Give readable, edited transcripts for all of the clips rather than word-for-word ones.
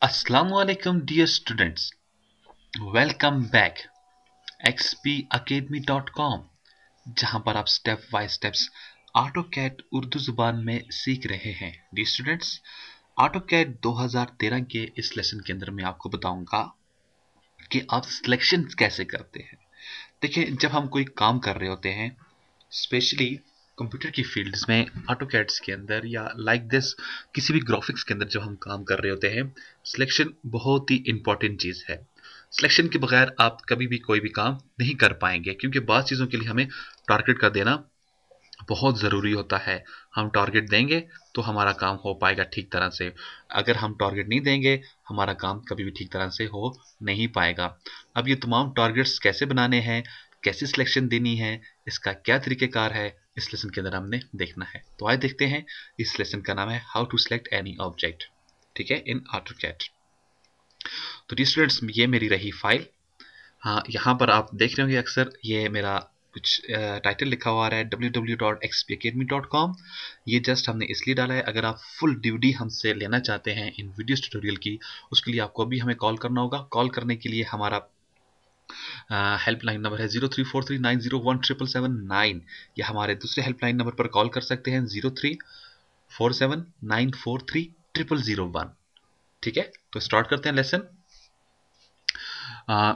Assalamualaikum dear students, welcome back xpacademy.com जहां पर आप step by steps AutoCAD Urdu जुबान में सीख रहे हैं। डी स्टूडेंट्स, ऑटोकैड 2013 के इस लेसन के अंदर मैं आपको बताऊंगा कि आप सिलेक्शन कैसे करते हैं। देखिए, जब हम कोई काम कर रहे होते हैं, स्पेशली कंप्यूटर की फील्ड्स में, ऑटोकैड्स के अंदर या लाइक दिस किसी भी ग्राफिक्स के अंदर जब हम काम कर रहे होते हैं, सिलेक्शन बहुत ही इंपॉर्टेंट चीज़ है। सिलेक्शन के बगैर आप कभी भी कोई भी काम नहीं कर पाएंगे, क्योंकि बाद चीज़ों के लिए हमें टारगेट का देना बहुत ज़रूरी होता है। हम टारगेट देंगे तो हमारा काम हो पाएगा ठीक तरह से। अगर हम टारगेट नहीं देंगे, हमारा काम कभी भी ठीक तरह से हो नहीं पाएगा। अब ये तमाम टारगेट्स कैसे बनाने हैं, कैसे सिलेक्शन देनी है, इसका क्या तरीक़ेकार है, इस लेसन के अंदर हमने देखना है। तो आइए देखते हैं। इस लेसन का नाम है how to select any object, ठीक है, इन ऑटोकैड। तो डी स्टूडेंट्स, ये मेरी रही फाइल। हाँ, यहाँ पर आप देख रहे होंगे अक्सर ये मेरा कुछ टाइटल लिखा हुआ है www.xpacademy.com। ये जस्ट हमने इसलिए डाला है, अगर आप फुल ड्यूटी हमसे लेना चाहते हैं इन वीडियोस ट्यूटोरियल की, उसके लिए आपको अभी हमें कॉल करना होगा। कॉल करने के लिए हमारा हेल्पलाइन नंबर है 0343901779। या हमारे दूसरे हेल्पलाइन नंबर पर कॉल कर सकते हैं 0347943001। ठीक है, तो स्टार्ट करते हैं लेसन।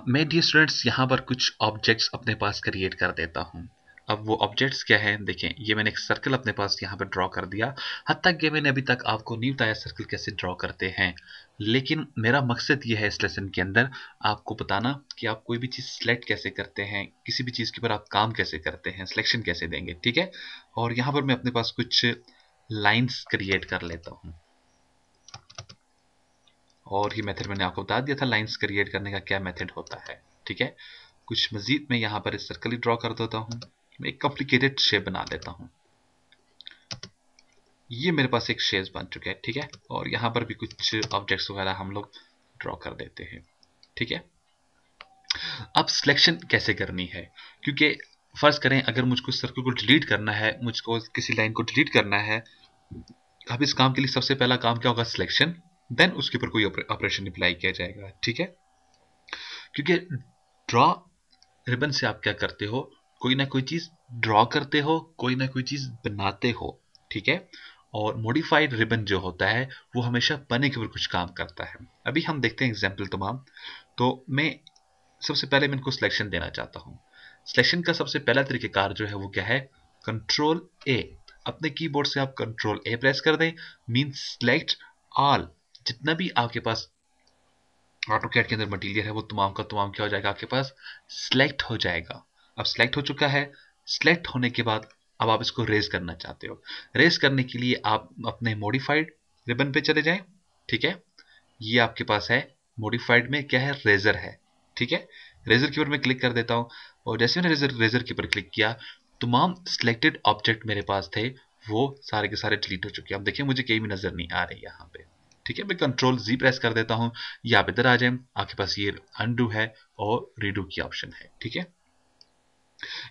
मैं डियर स्टूडेंट्स यहाँ पर कुछ ऑब्जेक्ट्स अपने पास क्रिएट कर देता हूँ। अब वो ऑब्जेक्ट्स क्या हैं, देखें, ये मैंने एक सर्कल अपने पास यहाँ पर ड्रॉ कर दिया। हद तक ये मैंने अभी तक आपको नहीं बताया सर्कल कैसे ड्रॉ करते हैं, लेकिन मेरा मकसद ये है इस लेसन के अंदर आपको बताना कि आप कोई भी चीज़ सिलेक्ट कैसे करते हैं, किसी भी चीज़ के ऊपर आप काम कैसे करते हैं, सिलेक्शन कैसे देंगे। ठीक है, और यहाँ पर मैं अपने पास कुछ लाइन्स क्रिएट कर लेता हूँ। और ये मेथड मैंने आपको बता दिया था लाइंस क्रिएट करने का क्या मेथड होता है। ठीक है, कुछ मजीद मैं यहाँ पर इस सर्कल ही ड्रॉ कर देता हूँ। मैं एक कॉम्प्लिकेटेड शेप बना देता हूँ। ये मेरे पास एक शेप बन चुका है। ठीक है, और यहाँ पर भी कुछ ऑब्जेक्ट्स वगैरह हम लोग ड्रॉ कर देते हैं। ठीक है, अब सिलेक्शन कैसे करनी है, क्योंकि फर्ज करें अगर मुझको सर्कल को डिलीट करना है, मुझको किसी लाइन को डिलीट करना है, अब इस काम के लिए सबसे पहला काम क्या होगा, सिलेक्शन। देन उसके ऊपर कोई ऑपरेशन अप्लाई किया जाएगा। ठीक है, क्योंकि ड्रॉ रिबन से आप क्या करते हो, कोई ना कोई चीज ड्रॉ करते हो, कोई ना कोई चीज बनाते हो। ठीक है, और मॉडिफाइड रिबन जो होता है वो हमेशा बने के ऊपर कुछ काम करता है। अभी हम देखते हैं एग्जाम्पल तमाम। तो मैं सबसे पहले मैं इनको सिलेक्शन देना चाहता हूँ। सिलेक्शन का सबसे पहला तरीकेकार जो है वो क्या है, कंट्रोल ए। अपने कीबोर्ड से आप कंट्रोल ए प्रेस कर दें, मींस सिलेक्ट ऑल। जितना भी आपके पास ऑटोकैड के अंदर मटीरियल है वो तमाम का तमाम क्या हो जाएगा, आपके पास सिलेक्ट हो जाएगा। अब सिलेक्ट हो चुका है। सिलेक्ट होने के बाद अब आप इसको रेज करना चाहते हो। रेज करने के लिए आप अपने मॉडिफाइड रिबन पे चले जाएं। ठीक है, ये आपके पास है मॉडिफाइड में क्या है, रेजर है। ठीक है, रेजर के ऊपर मैं क्लिक कर देता हूँ, और जैसे मैंने रेजर के ऊपर क्लिक किया, तमाम सिलेक्टेड ऑब्जेक्ट मेरे पास थे वो सारे के सारे डिलीट हो चुके हैं। अब देखिए मुझे कहीं भी नजर नहीं आ रही यहाँ पे। ठीक है, मैं कंट्रोल जी प्रेस कर देता हूँ, या आप इधर आ जाए, आपके पास ये अनडू है और रीडू की ऑप्शन है। ठीक है,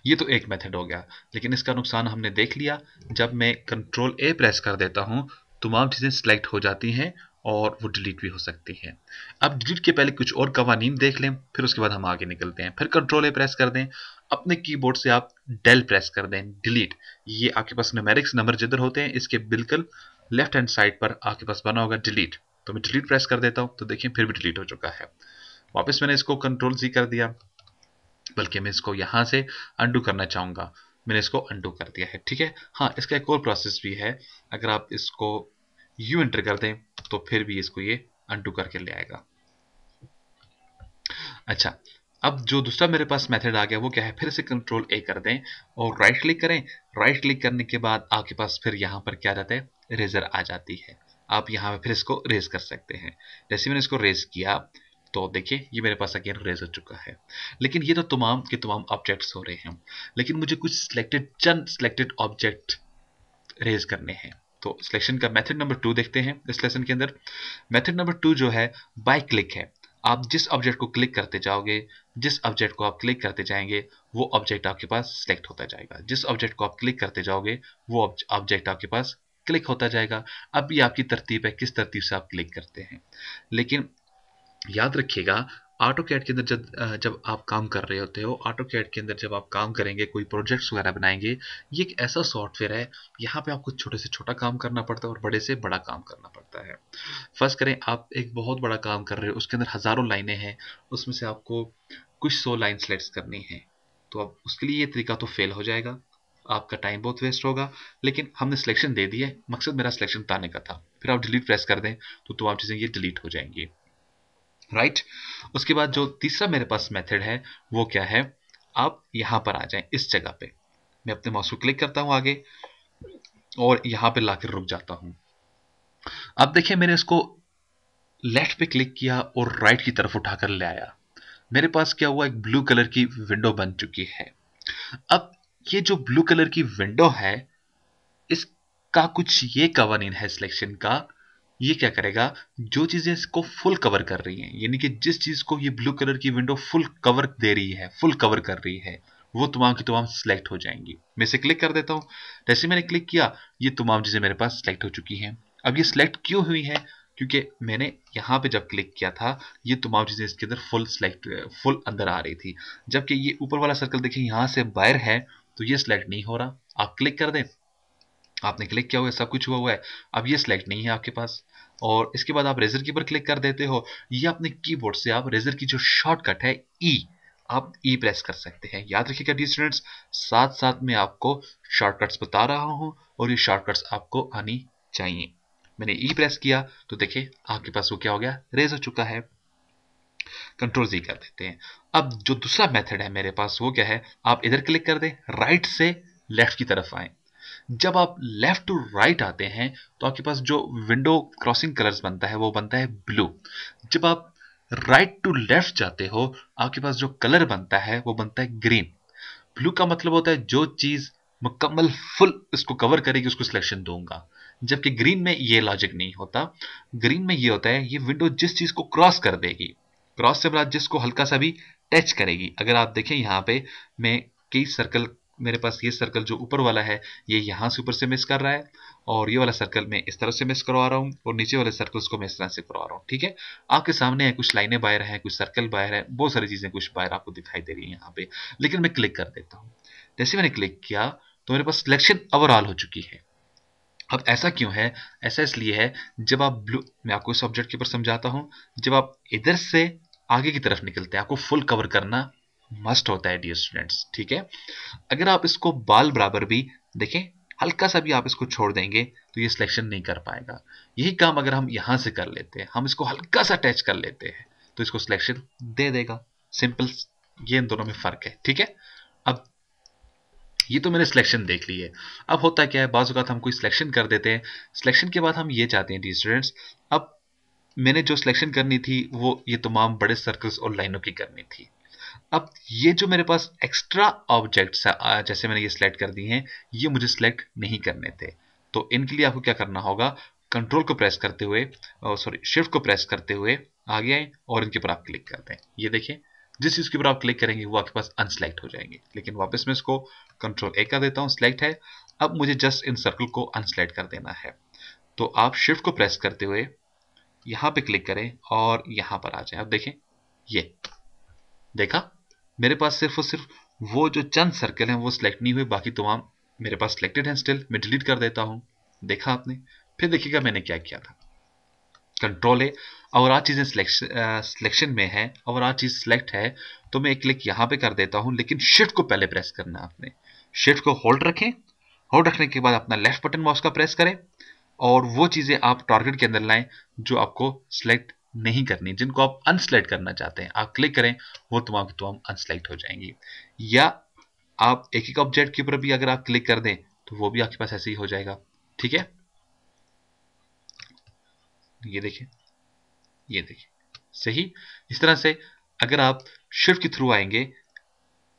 ये तो एक मेथड हो गया, लेकिन इसका नुकसान हमने देख लिया। जब मैं कंट्रोल ए प्रेस कर देता हूं, तमाम चीजें सिलेक्ट हो जाती हैं और वो डिलीट भी हो सकती हैं। अब डिलीट के पहले कुछ और कवानीन देख लें, फिर उसके बाद हम आगे निकलते हैं। फिर कंट्रोल ए प्रेस कर दें, अपने कीबोर्ड से आप डेल प्रेस कर दें, डिलीट। ये आपके पास न्यूमेरिक्स नंबर जिधर होते हैं इसके बिल्कुल लेफ्ट हैंड साइड पर आपके पास बना होगा डिलीट। तो मैं डिलीट प्रेस कर देता हूं, तो देखिए फिर भी डिलीट हो चुका है। वापस मैंने इसको कंट्रोल जी कर दिया, बल्कि मैं इसको यहां से अंडू करना चाहूंगा। मैंने इसको अंडू कर दिया है। ठीक है, हाँ, इसका एक और प्रोसेस भी है। अगर आप इसको यू एंटर कर दें तो फिर भी इसको ये अंडू करके ले आएगा। अच्छा, अब जो दूसरा मेरे पास मेथड आ गया वो क्या है, फिर से कंट्रोल ए कर दें और राइट क्लिक करें। राइट क्लिक करने के बाद आपके पास फिर यहाँ पर क्या रहता है, रेजर आ जाती है। आप यहाँ पे फिर इसको रेज कर सकते हैं। जैसे मैंने इसको रेज किया तो देखिए ये मेरे पास अगेन रेज हो चुका है। लेकिन ये तो तमाम के तमाम ऑब्जेक्ट्स हो रहे हैं, लेकिन मुझे कुछ सिलेक्टेड चंद सिलेक्टेड ऑब्जेक्ट रेज करने हैं। तो सिलेक्शन का मेथड नंबर 2 देखते हैं इस लेसन के अंदर। मेथड नंबर 2 जो है बाय क्लिक है। आप जिस ऑब्जेक्ट को क्लिक करते जाओगे, जिस ऑब्जेक्ट को आप क्लिक करते जाएंगे, वो ऑब्जेक्ट आपके पास सिलेक्ट होता जाएगा। जिस ऑब्जेक्ट को आप क्लिक करते जाओगे वो ऑब्जेक्ट आपके पास क्लिक होता जाएगा। अब ये आपकी तरतीब है किस तरतीब से आप क्लिक करते हैं। लेकिन याद रखिएगा, ऑटो कैड के अंदर जब आप काम कर रहे होते हो, ऑटो कैड के अंदर जब आप काम करेंगे, कोई प्रोजेक्ट्स वगैरह बनाएंगे, ये एक ऐसा सॉफ्टवेयर है, यहाँ पे आपको छोटे से छोटा काम करना पड़ता है और बड़े से बड़ा काम करना पड़ता है। फर्स्ट करें, आप एक बहुत बड़ा काम कर रहे हो, उसके अंदर हजारों लाइनें हैं, उसमें से आपको कुछ 100 लाइन सेलेक्ट करनी है, तो अब उसके लिए ये तरीका तो फेल हो जाएगा, आपका टाइम बहुत वेस्ट होगा। लेकिन हमने सिलेक्शन दे दी है, मकसद मेरा सिलेक्शन बताने का था। फिर आप डिलीट प्रेस कर दें तो तमाम चीजें ये डिलीट हो जाएंगी, राइट। उसके बाद जो तीसरा मेरे पास मेथड है वो क्या है, आप यहां पर आ जाएं इस जगह पे, मैं अपने माउस को क्लिक करता हूं आगे और यहां पे लाकर रुक जाता हूं। अब देखिए, मैंने इसको लेफ्ट पे क्लिक किया और राइट की तरफ उठाकर ले आया। मेरे पास क्या हुआ, एक ब्लू कलर की विंडो बन चुकी है। अब ये जो ब्लू कलर की विंडो है, इसका कुछ ये कवानीन है सिलेक्शन का, ये क्या करेगा, जो चीजें इसको फुल कवर कर रही हैं, यानी कि जिस चीज को ये ब्लू कलर की विंडो फुल कवर दे रही है, फुल कवर कर रही है, वो तमाम की तमाम सिलेक्ट हो जाएंगी। मैं इसे क्लिक कर देता हूं, जैसे मैंने क्लिक किया ये तमाम चीजें मेरे पास सिलेक्ट हो चुकी हैं। अब ये सिलेक्ट क्यों हुई है, क्योंकि मैंने यहां पे जब क्लिक किया था ये तमाम चीजें इसके अंदर फुल अंदर आ रही थी, जबकि ये ऊपर वाला सर्कल देखिए यहां से बाहर है, तो ये सिलेक्ट नहीं हो रहा। आप क्लिक कर दें, आपने क्लिक किया हुआ है, सब कुछ हुआ हुआ है, अब ये सिलेक्ट नहीं है आपके पास। और इसके बाद आप रेजर की पर क्लिक कर देते हो, ये अपने कीबोर्ड से आप रेजर की जो शॉर्टकट है ई, आप ई प्रेस कर सकते हैं। याद रखिएगा डी स्टूडेंट्स, साथ साथ में आपको शॉर्टकट्स बता रहा हूं और ये शॉर्टकट्स आपको आनी चाहिए। मैंने ई प्रेस किया तो देखिए आपके पास वो क्या हो गया, रेज हो चुका है। कंट्रोल जी कर देते हैं। अब जो दूसरा मेथड है मेरे पास वो क्या है, आप इधर क्लिक कर दें, राइट से लेफ्ट की तरफ आए। जब आप लेफ्ट टू राइट आते हैं तो आपके पास जो विंडो क्रॉसिंग कलर्स बनता है वो बनता है ब्लू। जब आप राइट टू लेफ्ट जाते हो आपके पास जो कलर बनता है वो बनता है ग्रीन। ब्लू का मतलब होता है जो चीज मुकम्मल फुल इसको कवर करेगी उसको सिलेक्शन दूंगा, जबकि ग्रीन में ये लॉजिक नहीं होता। ग्रीन में ये होता है ये विंडो जिस चीज को क्रॉस कर देगी, क्रॉस से बड़ा जिसको हल्का सा भी टच करेगी। अगर आप देखें यहाँ पे मैं कई सर्कल, मेरे पास ये सर्कल जो ऊपर वाला है ये यहां से ऊपर से मिस कर रहा है, और ये वाला सर्कल मैं इस तरह से मिस करवा रहा हूँ, और नीचे वाले सर्कल्स को मैं इस तरह से करवा रहा हूँ। ठीक है, आपके सामने है, कुछ लाइनें बाहर हैं, कुछ सर्कल बाहर है, बहुत सारी चीजें कुछ बाहर आपको दिखाई दे रही है यहाँ पे। लेकिन मैं क्लिक कर देता हूँ, जैसे मैंने क्लिक किया तो मेरे पास सिलेक्शन ओवरऑल हो चुकी है। अब ऐसा क्यों है, ऐसा इसलिए है, जब आप ब्लू, मैं आपको इस ऑब्जेक्ट के ऊपर समझाता हूं, जब आप इधर से आगे की तरफ निकलते हैं आपको फुल कवर करना मस्ट होता है डियर स्टूडेंट्स। ठीक है, अगर आप इसको बाल बराबर भी देखें, हल्का सा भी आप इसको छोड़ देंगे तो ये सिलेक्शन नहीं कर पाएगा। यही काम अगर हम यहां से कर लेते हैं, हम इसको हल्का सा टच कर लेते हैं तो इसको सिलेक्शन दे देगा। सिंपल, ये इन दोनों में फर्क है। ठीक है, अब ये तो मैंने सिलेक्शन देख ली है। अब होता क्या है, बाज़ औक़ात हम कोई सिलेक्शन कर देते हैं, सिलेक्शन के बाद हम ये चाहते हैं डी स्टूडेंट्स, अब मैंने जो सिलेक्शन करनी थी वो ये तमाम बड़े सर्कल्स और लाइनों की करनी थी। अब ये जो मेरे पास एक्स्ट्रा ऑब्जेक्ट्स है, जैसे मैंने ये सिलेक्ट कर दी हैं, ये मुझे सिलेक्ट नहीं करने थे। तो इनके लिए आपको क्या करना होगा, कंट्रोल को प्रेस करते हुए, सॉरी शिफ्ट को प्रेस करते हुए आगे आए और इनके ऊपर आप क्लिक करते हैं। ये देखें, जिस चीज के ऊपर आप क्लिक करेंगे वो आपके पास अनसेलेक्ट हो जाएंगे। लेकिन वापस मैं इसको कंट्रोल ए कर देता हूं, सिलेक्ट है। अब मुझे जस्ट इन सर्कल को अनसेलेक्ट कर देना है, तो आप शिफ्ट को प्रेस करते हुए यहां पे क्लिक करें और यहां पर आ जाए। अब देखें, ये देखा, मेरे पास सिर्फ और सिर्फ वो जो चंद सर्कल हैं वो सिलेक्ट नहीं हुए, बाकी तमाम मेरे पास सिलेक्टेड हैं। स्टिल मैं डिलीट कर देता हूं, देखा आपने। फिर देखिएगा मैंने क्या किया था, कंट्रोल है, और आज चीजें सिलेक्शन में है और आज चीज सिलेक्ट है, तो मैं एक क्लिक यहां पे कर देता हूं, लेकिन शिफ्ट को पहले प्रेस करना है आपने। शिफ्ट को होल्ड रखें, होल्ड रखने के बाद अपना लेफ्ट बटन माउस का प्रेस करें और वो चीजें आप टारगेट के अंदर लाएं जो आपको सिलेक्ट नहीं करनी, जिनको आप अनसिलेक्ट करना चाहते हैं आप क्लिक करें, वो तमाम की तमाम अनसिलेक्ट हो जाएंगी। या आप एक एक ऑब्जेक्ट के ऊपर भी अगर आप क्लिक कर दें तो वो भी आपके पास ऐसे ही हो जाएगा। ठीक है, ये देखिए, ये देखिए, सही। इस तरह से अगर आप शिफ्ट के थ्रू आएंगे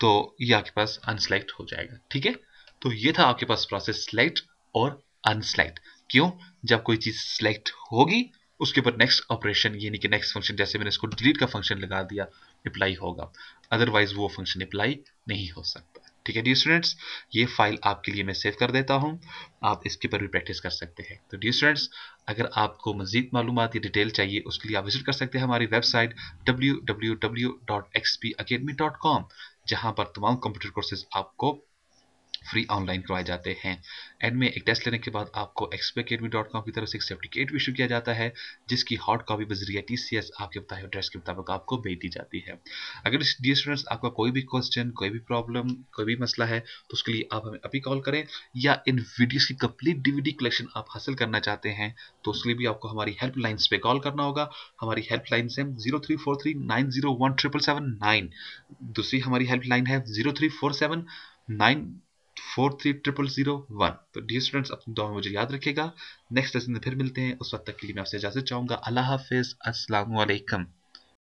तो ये आपके पास अनसेलेक्ट हो जाएगा। ठीक है, तो ये था आपके पास प्रोसेस सिलेक्ट और अनसेलेक्ट। क्यों, जब कोई चीज सिलेक्ट होगी उसके ऊपर नेक्स्ट ऑपरेशन यानी कि नेक्स्ट फंक्शन, जैसे मैंने इसको डिलीट का फंक्शन लगा दिया, अप्लाई होगा, अदरवाइज वो फंक्शन अप्लाई नहीं हो सकता। ठीक है डियर स्टूडेंट्स, ये फाइल आपके लिए मैं सेव कर देता हूँ, आप इसके ऊपर भी प्रैक्टिस कर सकते हैं। तो डियर स्टूडेंट्स, अगर आपको मजीद मालूमात या डिटेल चाहिए उसके लिए आप विजिट कर सकते हैं हमारी वेबसाइट www.xpacademy.com, जहाँ पर तमाम कंप्यूटर कोर्सेज आपको फ्री ऑनलाइन करवाए जाते हैं। एंड में एक टेस्ट लेने के बाद आपको xpacademy.com की तरफ से एक सर्टिफिकेट भी इशू किया जाता है, जिसकी हॉट कॉपी बजरिया TCS आपके बताए एड्रेस के मुताबिक आपको भेज दी जाती है। अगर डियर स्टूडेंट्स आपका कोई भी क्वेश्चन, कोई भी प्रॉब्लम, कोई भी मसला है, तो उसके लिए आप हमें अभी कॉल करें, या इन वीडियोस की कंप्लीट DVD कलेक्शन आप हासिल करना चाहते हैं तो उसके लिए भी आपको हमारी हेल्पलाइंस पे कॉल करना होगा। हमारी हेल्पलाइन है 0343901779। दूसरी हमारी हेल्पलाइन है 0347943001। तो डियर स्टूडेंट्स, अपनी दुआ में मुझे याद रखिएगा। नेक्स्ट लेसन में फिर मिलते हैं, उस वक्त तक के लिए मैं आपसे इजाजत चाहूंगा। अल्लाह हाफिज, अस्सलाम वालेकुम।